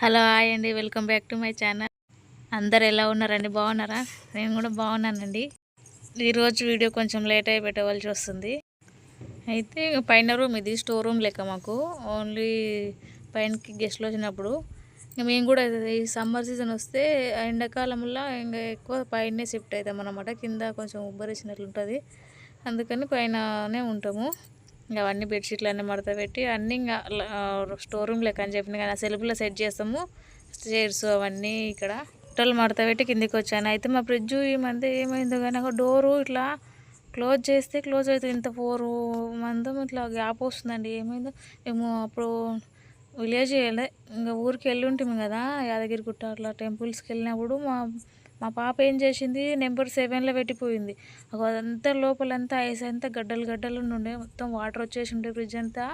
Hello hi అండి, welcome back to my channel. అందరు ఎలా ఉన్నారండి? బాగున్నారా? నేను కూడా బాగున్నానండి. ఈరోజు వీడియో కొంచెం లేట్ అయి పెట్టవలసి వస్తుంది. అయితే పైన రూమ్ ఇది స్టోర్ రూమ్ లెక్క మాకు. ఓన్లీ పైనకి గెస్ట్లు వచ్చినప్పుడు మేము కూడా ఈ సమ్మర్ సీజన్ వస్తే ఎండాకాలంలో ఇంకా ఎక్కువ పైనే షిఫ్ట్ అవుతాం అన్నమాట. కింద కొంచెం ఉబ్బరిచ్చినట్లు ఉంటుంది, అందుకని పైననే ఉంటాము. ఇంకా అవన్నీ బెడ్షీట్లు అన్నీ మడత పెట్టి అన్నీ ఇంకా స్టోర్ రూమ్ లెక్క అని చెప్పిన కానీ సెల్ఫ్లో సెట్ చేస్తాము. చైర్స్ అవన్నీ ఇక్కడ టోల్ మడత పెట్టి కిందికి వచ్చాను. అయితే మా ఫ్రిడ్జ్ ఈ మధ్య ఏమైందో కానీ ఒక డోరు ఇట్లా క్లోజ్ చేస్తే క్లోజ్ అవుతుంది. ఇంత 4 మందం ఇట్లా గ్యాప్ వస్తుందండి. ఏమైందో మేము అప్పుడు విలేజ్ ఇంకా ఊరికి వెళ్ళి ఉంటుంది కదా, యాదగిరిగుట్ట అట్లా టెంపుల్స్కి వెళ్ళినప్పుడు మా మా పాప ఏం చేసింది, నెంబర్ 7లో పెట్టిపోయింది. అదంతా లోపలంతా ఐస్ అంతా గడ్డలు గడ్డలు ఉండే, మొత్తం వాటర్ వచ్చేసి ఉండే ఫ్రిడ్జ్ అంతా.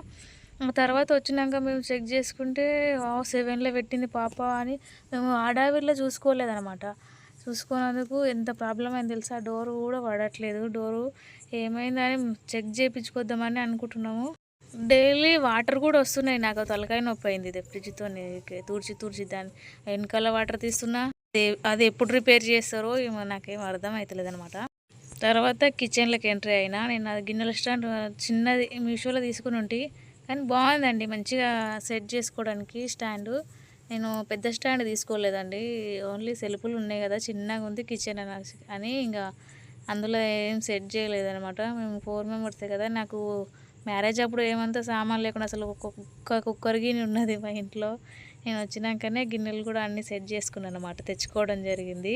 తర్వాత వచ్చినాక మేము చెక్ చేసుకుంటే 7లో పెట్టింది పాప అని. మేము ఆడావిడిలో చూసుకోలేదనమాట. చూసుకున్నందుకు ఎంత ప్రాబ్లం అయింది తెలుసా, డోరు కూడా పడట్లేదు. డోరు ఏమైందని చెక్ చేయించుకొద్దామని అనుకుంటున్నాము. డైలీ వాటర్ కూడా వస్తున్నాయి. నాకు తలకాయ నొప్పి అయింది ఇది ఫ్రిడ్జ్తో తుడిచి దాన్ని వెనకాల వాటర్ తీస్తున్నా. అది ఎప్పుడు రిపేర్ చేస్తారో ఏమో నాకేం అర్థం అవుతలేదు అనమాట. తర్వాత కిచెన్లోకి ఎంట్రీ అయినా. నేను అది గిన్నెల స్టాండ్ చిన్నది మీషోలో తీసుకుని ఉంటే, కానీ బాగుందండి మంచిగా సెట్ చేసుకోవడానికి స్టాండు. నేను పెద్ద స్టాండ్ తీసుకోలేదండి, ఓన్లీ సెల్ఫులు ఉన్నాయి కదా, చిన్నగా ఉంది కిచెన్ అని ఇంకా అందులో ఏం సెట్ చేయలేదనమాట. మేము 4 మెంబర్సే కదా. నాకు మ్యారేజ్ అప్పుడు ఏమంతా సామాన్ లేకుండా అసలు ఒక్క కుక్కర్ గిన్నె ఉన్నది మా ఇంట్లో. నేను వచ్చినాకనే గిన్నెలు కూడా అన్నీ సెట్ చేసుకున్నాను అనమాట, తెచ్చుకోవడం జరిగింది.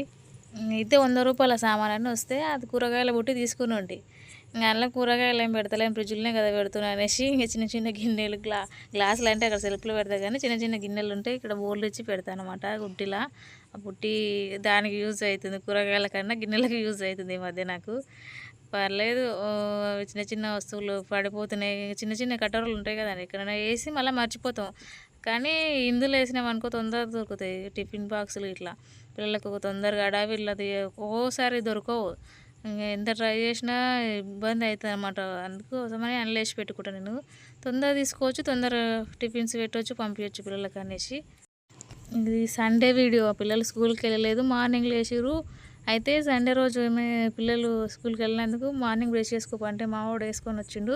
అయితే 100 రూపాయల సామాన్ అని వస్తే అది కూరగాయల బుట్టి తీసుకుని ఉండి, ఇంకా అందులో కూరగాయలు ఏం పెడతలేం, ఫ్రిడ్జ్లోనే కదా పెడుతున్నా అనేసి ఇంకా చిన్న చిన్న గిన్నెలు గ్లాసులు అంటే అక్కడ సెల్ఫ్లో పెడతా, కానీ చిన్న చిన్న గిన్నెలు ఉంటాయి ఇక్కడ బోర్లు ఇచ్చి పెడతాను అనమాట. గుట్టిలా ఆ బుట్టి దానికి యూజ్ అవుతుంది, కూరగాయల కన్నా గిన్నెలకు యూజ్ అవుతుంది ఈ మధ్య నాకు. పర్లేదు, చిన్న చిన్న వస్తువులు పడిపోతున్నాయి. చిన్న చిన్న కటోరలు ఉంటాయి కదండి, ఎక్కడైనా వేసి మళ్ళీ మర్చిపోతాం, కానీ ఇందులో వేసినామనుకో తొందరగా దొరుకుతాయి. టిఫిన్ బాక్సులు ఇట్లా పిల్లలకు తొందరగా అడావిల్లది ఒక్కోసారి దొరకవు. ఇంకా ఎంత ట్రై చేసినా ఇబ్బంది అవుతుంది అనమాట. అందుకోసమని అందులో వేసి పెట్టుకుంటాను నేను. తొందరగా తీసుకోవచ్చు, తొందరగా టిఫిన్స్ పెట్టవచ్చు, పంపించవచ్చు పిల్లలకి అనేసి. ఇది సండే వీడియో. పిల్లలు స్కూల్కి వెళ్ళలేదు, మార్నింగ్ లేచిరు. అయితే సండే రోజు పిల్లలు స్కూల్కి వెళ్ళినందుకు మార్నింగ్ బ్రష్ చేసుకోపంటే మావాడు వేసుకొని వచ్చిండు.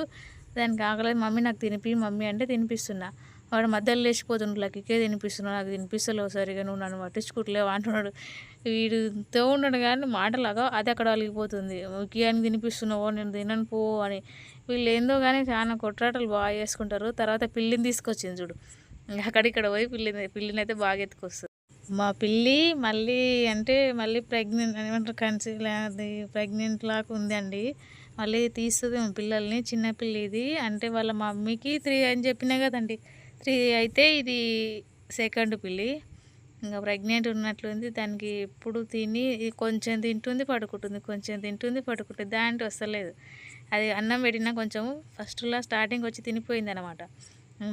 దానికి ఆగలేదు, మమ్మీ నాకు తినిపి మమ్మీ అంటే తినిపిస్తున్నా. వాడు మధ్యలో లేచిపోతుండు, లక్కీకే తినిపిస్తున్నాడు, నాకు తినిపిస్తలేవు సరిగా, నువ్వు నన్ను పట్టించుకోవట్లేవు అంటున్నాడు. వీడితో ఉన్నాడు కానీ మాటలాగా అది అక్కడ అలిగిపోతుంది. అని తినిపిస్తున్నావో, నేను తినను పో అని. వీళ్ళు ఏందో కానీ చాలా కొట్లాటలు బాగా చేసుకుంటారు. తర్వాత పిల్లిని తీసుకొచ్చింది చూడు, అక్కడిక్కడ పోయి పిల్లిని అయితే బాగా ఎత్తుకొస్తుంది. మా పిల్లి మళ్ళీ అంటే మళ్ళీ ప్రెగ్నెంట్ ఏమంటారు, కన్సీవ్ అది ప్రెగ్నెంట్ లాగా ఉందండి. మళ్ళీ తీస్తుంది మా పిల్లల్ని. చిన్న పిల్లి ఇది, అంటే వాళ్ళ మమ్మీకి 3 అని చెప్పినా కదండి, 3 అయితే ఇది సెకండ్ పిల్లి. ఇంకా ప్రెగ్నెంట్ ఉన్నట్లుంది. దానికి ఎప్పుడు తిని కొంచెం తింటుంది పడుకుంటుంది, కొంచెం తింటుంది పడుకుంటుంది, దాంట్లో వస్తలేదు. అది అన్నం పెట్టినా కొంచెం ఫస్ట్లో స్టార్టింగ్ వచ్చి తినిపోయింది అనమాట.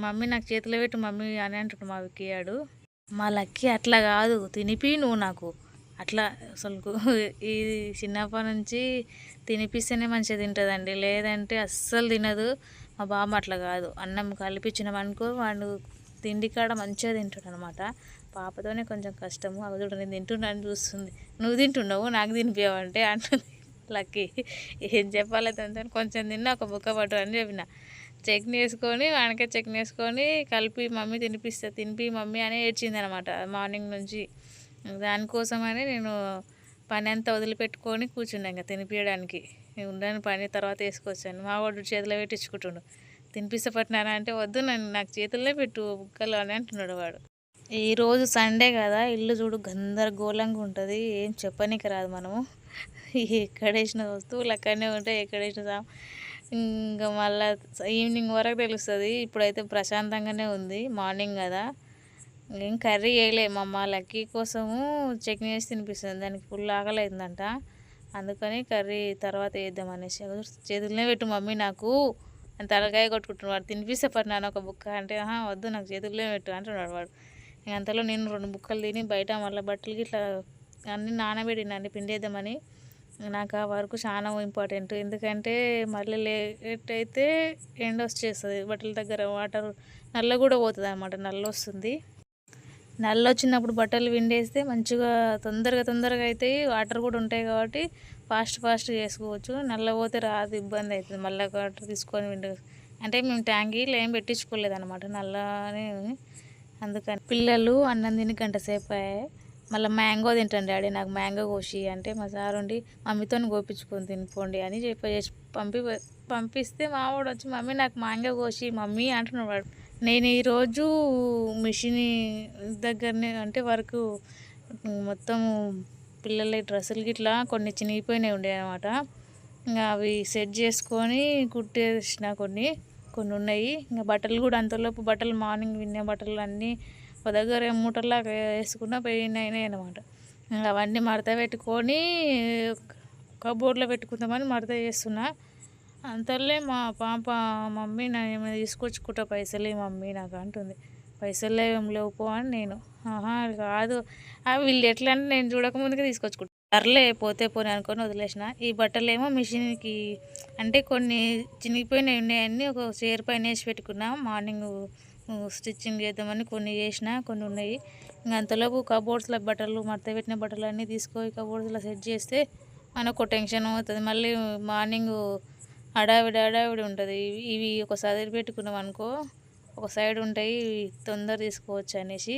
మమ్మీ నాకు చేతిలో పెట్టు మమ్మీ అని అంటుండు మా విక్కియాడు. మా లక్కీ అట్లా కాదు, తినిపి నువ్వు నాకు అట్లా. అసలు ఇది చిన్నప్పటి నుంచి తినిపిస్తేనే మంచిగా తింటుందండి, లేదంటే అస్సలు తినదు. మా బామ్మ అట్లా కాదు, అన్నం కలిపించినామనుకో వాడు తిండి కాడ మంచిగా తింటాడు అనమాట. పాపతోనే కొంచెం కష్టము. అవి చూడ నేను తింటున్నాను చూస్తుంది, నువ్వు తింటున్నావు నాకు తినిపించవంటే అంటుంది లక్కీ. ఏం చెప్పాలి దాంతో, కొంచెం తిన్నా ఒక బుక్క పట్టు అని చెప్పిన. చట్నీ వేసుకొని వానకే చట్నీ వేసుకొని కలిపి మమ్మీ తినిపి మమ్మీ అని ఏడ్చింది అనమాట మార్నింగ్ నుంచి. దానికోసమని నేను పని అంతా వదిలిపెట్టుకొని కూర్చున్నాను ఇంకా తినిపించడానికి. ఉండని పని తర్వాత వేసుకొచ్చాను. మా వాడు చేతిలో పెట్టించుకుంటుండు, తినిపిస్తే పట్టినారా అంటే వద్దు నాకు చేతుల్లో పెట్టు బుక్కలు అని అంటున్నాడు వాడు. ఈరోజు సండే కదా, ఇల్లు చూడు గందరగోళంగా ఉంటుంది, ఏం చెప్పనీకి రాదు. మనము ఎక్కడ వేసిన వస్తువులు అక్కడనే ఉంటాయి, ఎక్కడ వేసిన ఇంకా మళ్ళీ ఈవినింగ్ వరకు తెలుస్తుంది. ఇప్పుడైతే ప్రశాంతంగానే ఉంది, మార్నింగ్ కదా. ఏం కర్రీ వేయలే మా అమ్మ, లక్కీ కోసము చట్నీ వేసి తినిపిస్తుంది, దానికి ఫుల్ ఆకలి అవుతుందంట. అందుకని కర్రీ తర్వాత వేద్దాం అనేసి. చేతులనే పెట్టు మమ్మీ నాకు అని తలకాయ కొట్టుకుంటున్నాడు. తినిపిస్తే పడినాను ఒక బుక్క అంటే వద్దు నాకు చేతులనే పెట్టు అంటున్నాడు వాడు. అంతలో నేను 2 బుక్కలు తిని బయట మళ్ళీ బట్టలకి ఇట్లా అన్నీ నానబెట్టినండి పిండేద్దామని. నాకు ఆ వరకు చాలా ఇంపార్టెంట్, ఎందుకంటే మళ్ళీ లేట్ అయితే ఎండ వచ్చేస్తుంది, బట్టల దగ్గర వాటర్ నల్ల కూడా పోతుంది అనమాట, నల్ల వస్తుంది. నల్ల వచ్చినప్పుడు బట్టలు విండేస్తే మంచిగా తొందరగా అవుతాయి. వాటర్ కూడా ఉంటాయి కాబట్టి ఫాస్ట్ చేసుకోవచ్చు. నల్ల పోతే రాదు, ఇబ్బంది అవుతుంది. మళ్ళీ వాటర్ తీసుకొని అంటే మేము ట్యాంకీలు ఏం పెట్టించుకోలేదు అనమాట, నల్లనే. అందుకని పిల్లలు అన్నం తిని గంట సేపు అయ్యాయి. మళ్ళీ మ్యాంగో తింటాను డాడీ, నాకు మ్యాంగో కోసి అంటే మా సార్ ఉండి మమ్మీతో కోపించుకొని తినిపోండి అని చెప్పేసి పంపిస్తే మావాడు వచ్చి మమ్మీ నాకు మ్యాంగో కోసి మమ్మీ అంటున్నాడు వాడు. నేను ఈరోజు మిషన్ దగ్గరనే అంటే వరకు మొత్తం పిల్లల డ్రెస్సులు గిట్లా కొన్ని చినిగిపోయినాయి ఉండే అనమాట. ఇంకా అవి సెట్ చేసుకొని కుట్టేసిన కొన్ని ఉన్నాయి. ఇంకా బట్టలు కూడా అంతలోపు బట్టలు మార్నింగ్ విన్న బట్టలు అన్నీ ఒక దగ్గర మూటల్లాగా వేసుకున్న పోయినాయి అనమాట. ఇంకా అవన్నీ మడత పెట్టుకొని కబోర్డ్లో పెట్టుకుందామని మడత చేస్తున్నా. అంతలో మా పాప మమ్మీ నా ఏమైనా తీసుకొచ్చుకుంటా, పైసలే మమ్మీ నాకు అంటుంది. పైసలు ఏం లేవు అని నేను కాదు వీళ్ళు ఎట్లా అంటే నేను చూడకముందుకే తీసుకొచ్చుకుంటా. సర్లే పోతే పోనీ అనుకొని వదిలేసిన. ఈ బట్టలు ఏమో మిషన్కి అంటే కొన్ని చినిగిపోయినవి ఉన్నాయని ఒక చైర్ పైన వేసి పెట్టుకున్నా. మార్నింగ్ స్టిచ్చింగ్ చేద్దామని కొన్ని చేసిన, కొన్ని ఉన్నాయి. ఇంకా అంతలోపు కబోర్డ్స్లో బట్టలు మడత పెట్టిన బట్టలు అన్నీ తీసుకొని కబోర్డ్స్లో సెట్ చేస్తే మనకు టెన్షన్ అవుతుంది. మళ్ళీ మార్నింగ్ హడావిడి ఉంటుంది. ఇవి ఒక సదిరి పెట్టుకున్నాం అనుకో, ఒక సైడ్ ఉంటాయి, తొందర తీసుకోవచ్చు అనేసి.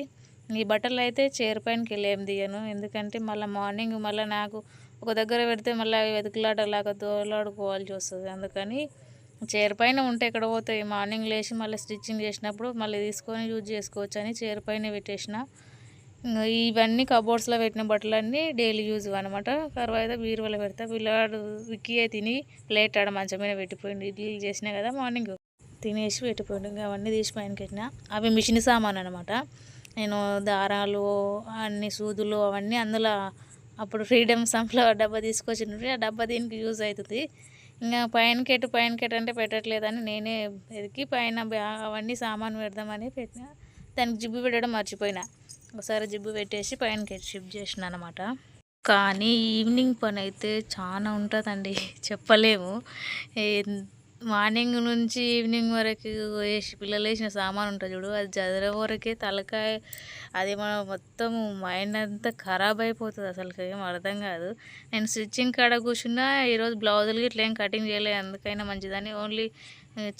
ఈ బట్టలు అయితే చైర్ పైనకి వెళ్ళి ఏం తీయను, ఎందుకంటే మళ్ళీ మార్నింగ్ మళ్ళీ నాకు ఒక దగ్గర పెడితే మళ్ళీ వెతుకులాటలాగా తోలాడుకోవాల్సి వస్తుంది. అందుకని చైర్ పైన ఉంటే ఎక్కడ పోతాయి, మార్నింగ్ లేచి మళ్ళీ స్టిచ్చింగ్ చేసినప్పుడు మళ్ళీ తీసుకొని యూజ్ చేసుకోవచ్చు అని చైర్ పైన పెట్టేసిన. ఇవన్నీ కబోర్డ్స్లో పెట్టిన బట్టలన్నీ డైలీ యూజ్ అనమాట. తర్వాత బీరువాలో పెడతా. పిల్లవాడు విక్కీ తిని ప్లేట్ ఆడ మంచం మీద పెట్టిపోయింది. ఇడ్లీలు చేసినా కదా మార్నింగ్, తినేసి పెట్టిపోయింది. ఇంకా అవన్నీ తీసి పైనకి పెట్టిన. అవి మిషన్ సామాన్ అనమాట. నేను దారాలు అన్ని సూదులు అవన్నీ అందులో అప్పుడు ఫ్రీడమ్ సన్ఫ్లవర్ డబ్బా తీసుకొచ్చిండ్రి, ఆ డబ్బా దీనికి యూజ్ అవుతుంది. ఇంకా పైనకెట్ అంటే పెట్టట్లేదని నేనే ఎదికి పైన అవన్నీ సామాన్ పెడదామని పెట్టిన. దానికి జిబ్బు పెట్టడం మర్చిపోయినా. ఒకసారి జిబ్బు పెట్టేసి పైనకి షిఫ్ట్ చేసిన అనమాట. కానీ ఈవినింగ్ పని అయితే చాలా ఉంటుందండి, చెప్పలేము. మార్నింగ్ నుంచి ఈవినింగ్ వరకు పిల్లలు వేసిన సామాన్ ఉంటుంది చూడు, అది చదివే వరకే తలకాయ అది మనం మొత్తం మైండ్ అంతా ఖరాబ్ అయిపోతుంది. అసలు ఏం అర్థం కాదు. నేను స్టిచ్చింగ్ కాడ కూర్చున్నా. ఈరోజు బ్లౌజులు ఇట్లా ఏం కటింగ్ చేయలేదు, అందుకైనా మంచిదని ఓన్లీ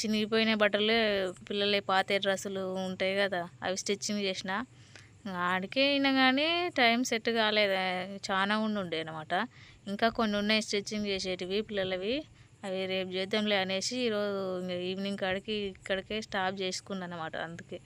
చినిగిపోయిన బట్టలే, పిల్లలే పాత డ్రెస్సులు ఉంటాయి కదా అవి స్టిచ్చింగ్ చేసిన. ఆడికే అయినా కానీ టైం సెట్ కాలేదు, చాలా ఉండే అనమాట. ఇంకా కొన్ని ఉన్నాయి స్టిచ్చింగ్ చేసేటివి పిల్లలవి, అవి రేపు చేద్దాంలే అనేసి ఈరోజు ఈవినింగ్ కాడికి ఇక్కడికే స్టాప్ చేసుకున్నాను అనమాట. అందుకే